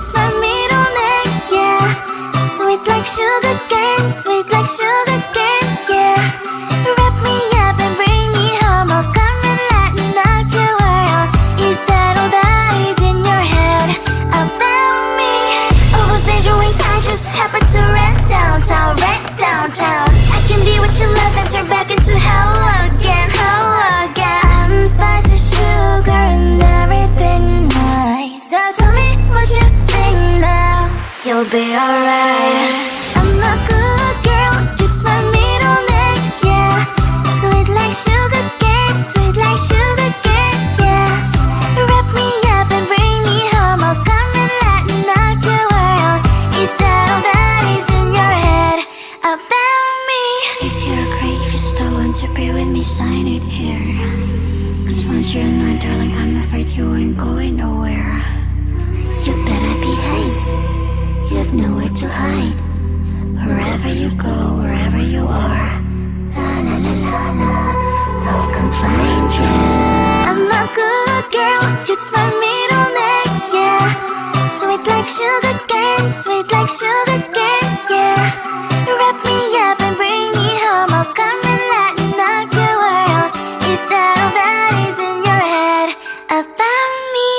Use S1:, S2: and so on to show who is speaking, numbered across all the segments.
S1: it's my middle name, yeah. Sweet like sugar cane, sweet like sugar cane, yeah. Wrap me up and bring me home, I'll come and lighten up your world. Is that all that is in your head about me? Oh, those angel wings I just happen to rent downtown, I can be what you love and turn back into hell again, I'm spicy sugar and everything nice. So tell me what you think now, you'll be alright. I'm a good girl, it's my middle name, yeah. Sweet like sugar cane, sweet like sugar cane, yeah. Wrap me up and bring me home, I'll come and lighten up your world. Is that all that is in your head about me?
S2: If you agree, if you still want to be with me, sign it here. Cause once you're mine, darling, I'm afraid you ain't going nowhere. You better behave, you have nowhere to hide. Wherever you go, wherever you are, la la la la la, I'll come find you.
S1: I'm a good girl, it's my middle name, yeah. Sweet like sugar cane, sweet like sugar cane, yeah. Wrap me up and bring me home, I'll come and lighten up your world. Is that all that is in your head about me?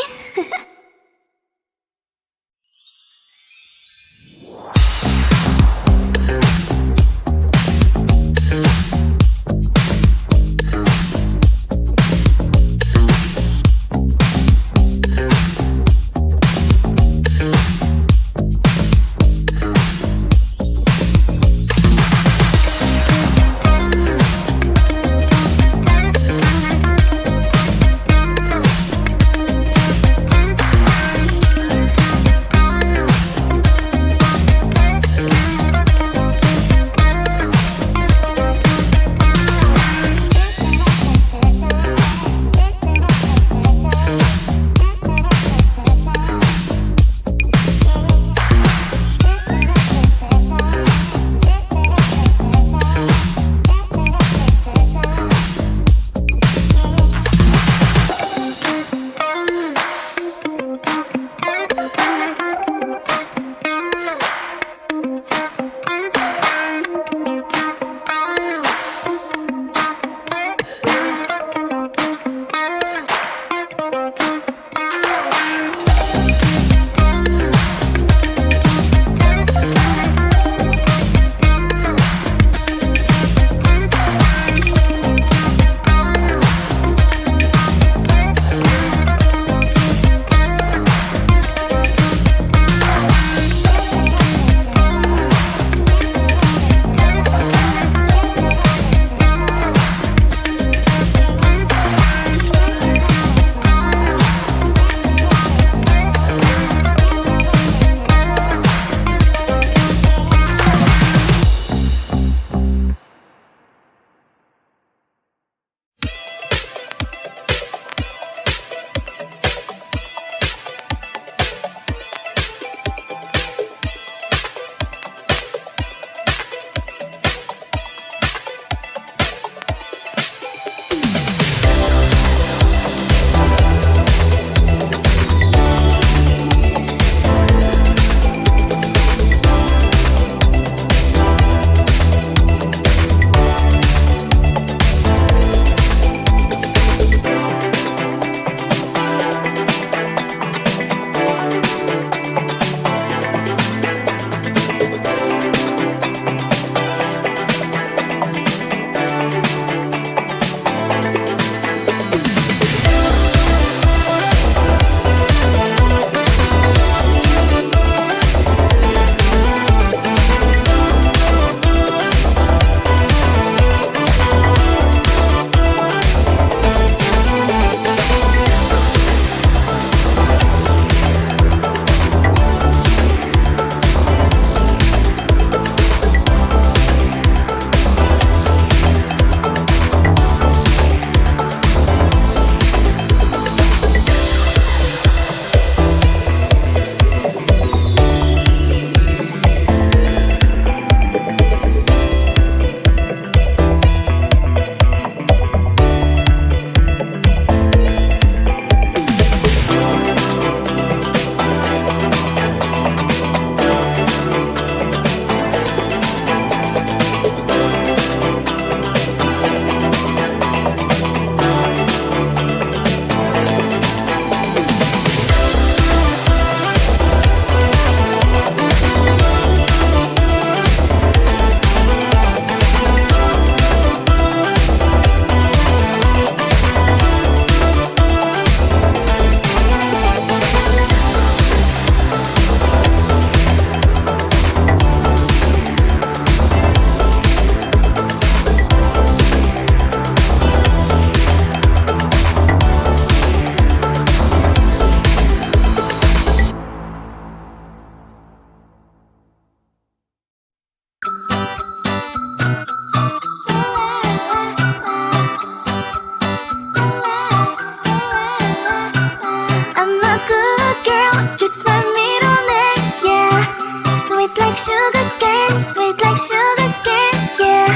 S1: sugar cane, sweet like sugar cane, yeah.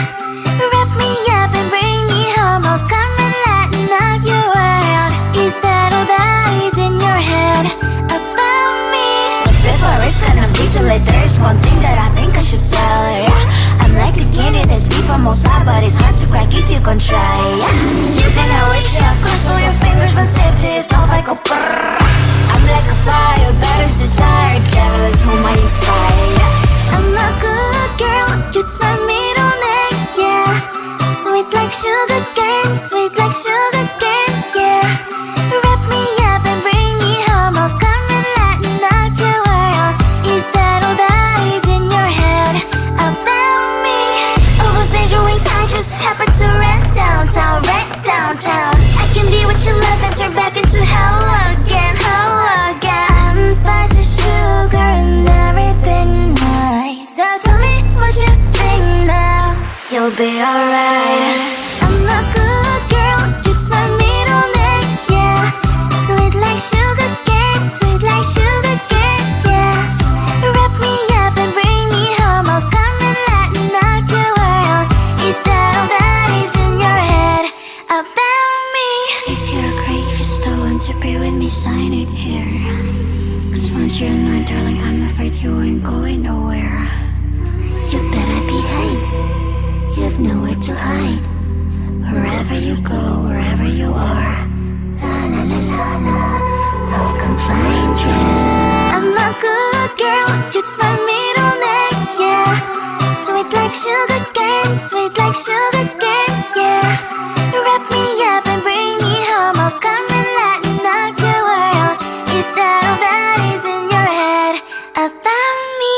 S1: Wrap me up and bring me home, I'll come and lighten up your world. Is that all that is in your head about me?
S2: Before it's gonna be too late, there's one thing that I think I should tell her, yeah. I'm like the candy that's sweet from outside, but it's hard to crack if you can try, yeah. You can always shove, cross all your fingers when safety is off, I go brrrr. I'm like a fire, bad as desire, devil is whom I inspire, yeah.
S1: I'm a good girl, it's my middle name, yeah. Sweet like sugar cane, sweet like sugar cane, yeah. Wrap me up and bring me home, I'll come and lighten up your world. Is that all that is in your head about me?
S2: All those angel wings I just happen to rent downtown, I can be what you love and turn back into hell again,
S1: I'm spicy sugar and everything nice. So tell me what you think now.
S2: you'll be alright.
S1: I'm a good girl, it's my middle name, yeah. Sweet like sugar cane, sweet like sugar cane, yeah. Wrap me up and bring me home, I'll come and lighten up your world. Is that all that is in your head about me?
S2: If you agree, if you still want to be with me, sign it here. Cause once you're in mine, darling, I'm afraid you ain't going nowhere. You better behave, you have nowhere to hide. Wherever you go, wherever you are, la la la la la, I'll come find you.
S1: I'm a good girl, it's my middle name, yeah. Sweet like sugar cane, sweet like sugar cane, yeah. Wrap me up and bring me home, I'll come and lighten up your world. Is that all that is in your head about me?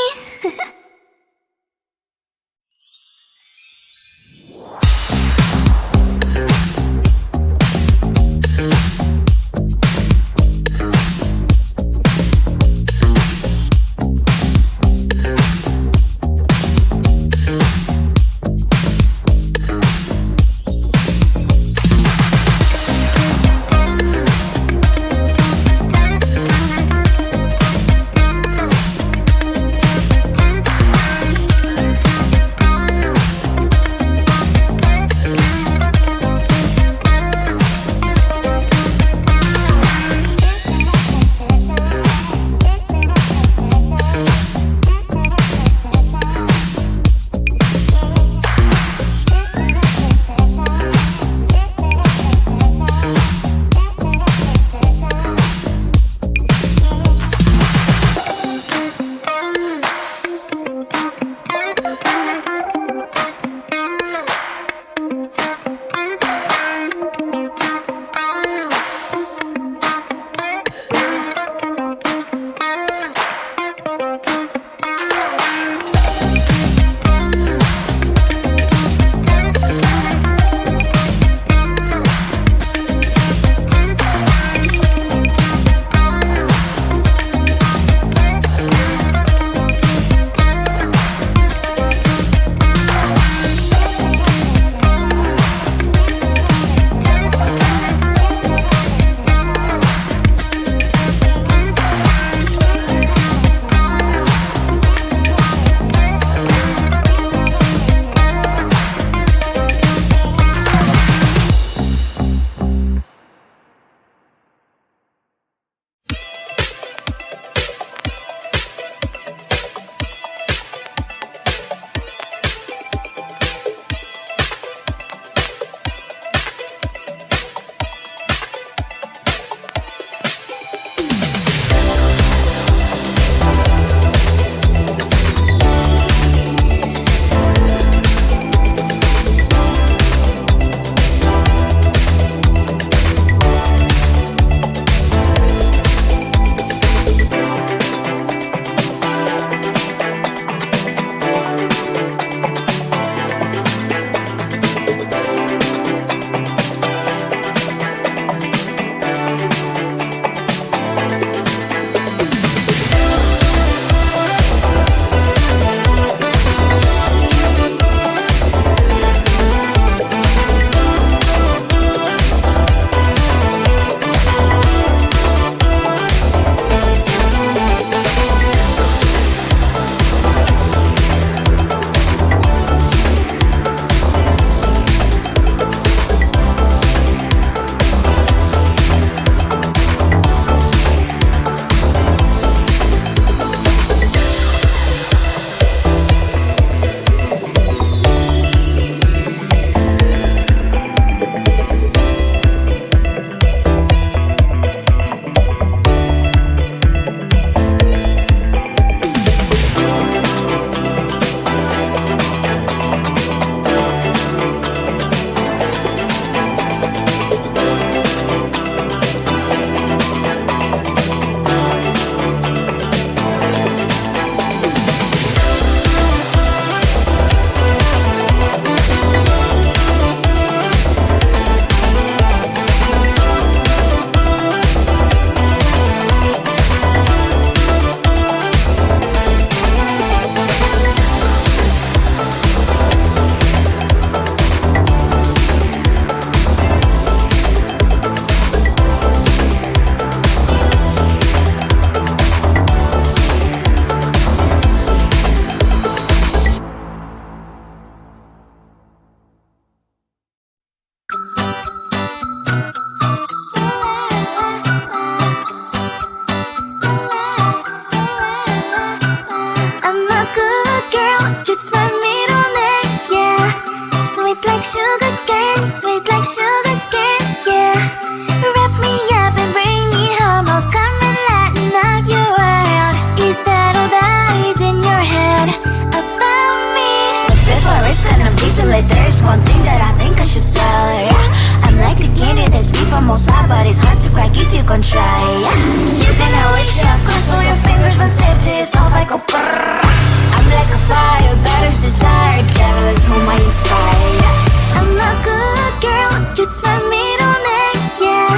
S1: one thing that I think I should tell her, yeah. I'm like the candy that's made from most high, but it's hard to crack if you can try, yeah. You think I wish I cross all your fingers when safety is off, I go brrrr. I'm like a fire, balance desire, devil is whom I inspire, yeah. I'm a good girl, it's my middle name, yeah.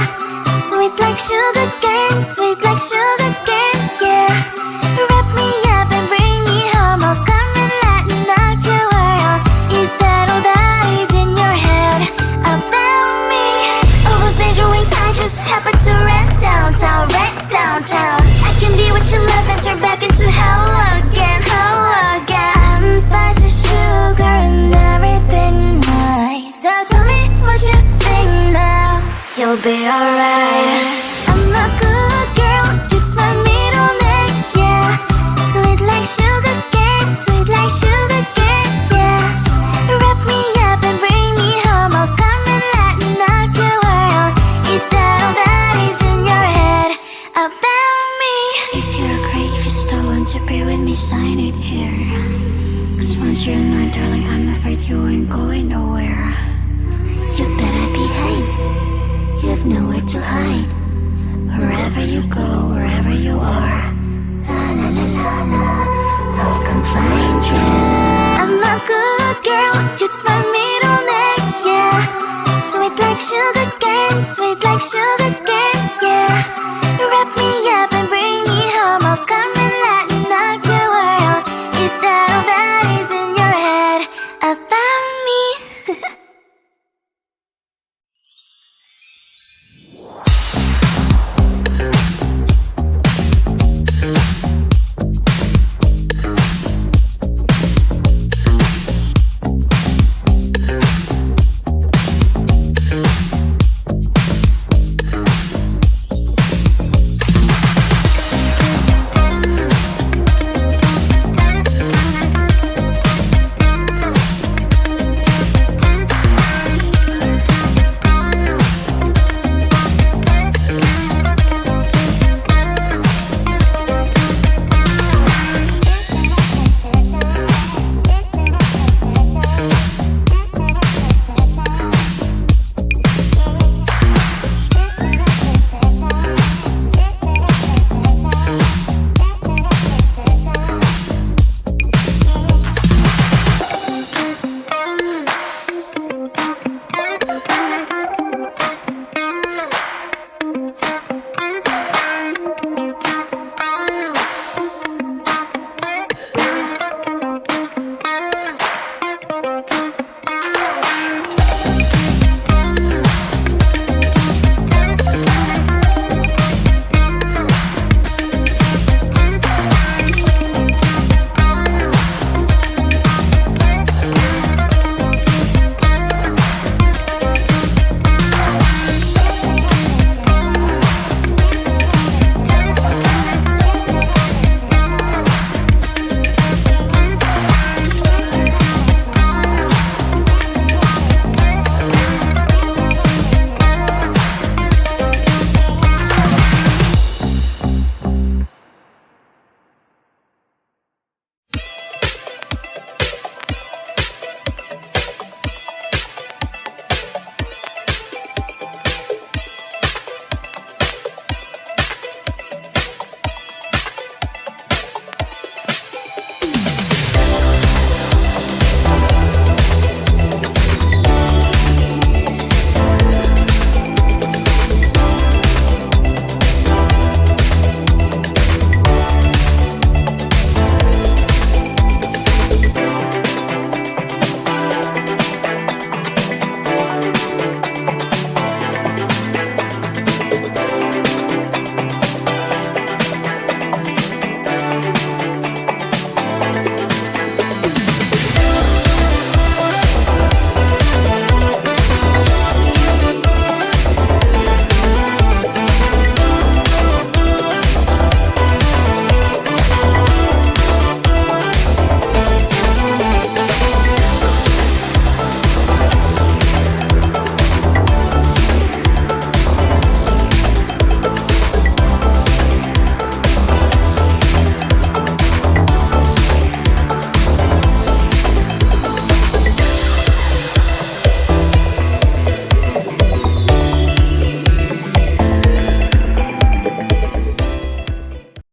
S1: Sweet like sugar cane, sweet like sugar cane, yeah. Wrap me up and bring me home, I'll come and lighten up your world. Is that all that is in your head about me? All those angel wings I just happen to rent downtown, I can be what you love and turn back into hell again, I'm spicy sugar and everything nice. So tell me what you think now, you'll be alright. I'm a good girl, it's my middle name, yeah. Sweet like sugar cane, sweet like sugar cane, yeah. Wrap me up and bring me home, I'll come and lighten up your world. Is that all that is in your head about me?
S2: If you agree, if you still want to be with me, sign it here. Cause once you're in mine, darling, I'm afraid you ain't going nowhere. You better behave, you have nowhere to hide. Wherever you go, wherever you are, la la la la la, I'll come find you.
S1: I'm a good girl, it's my middle name, yeah. Sweet like sugar cane, sweet like sugar cane, yeah.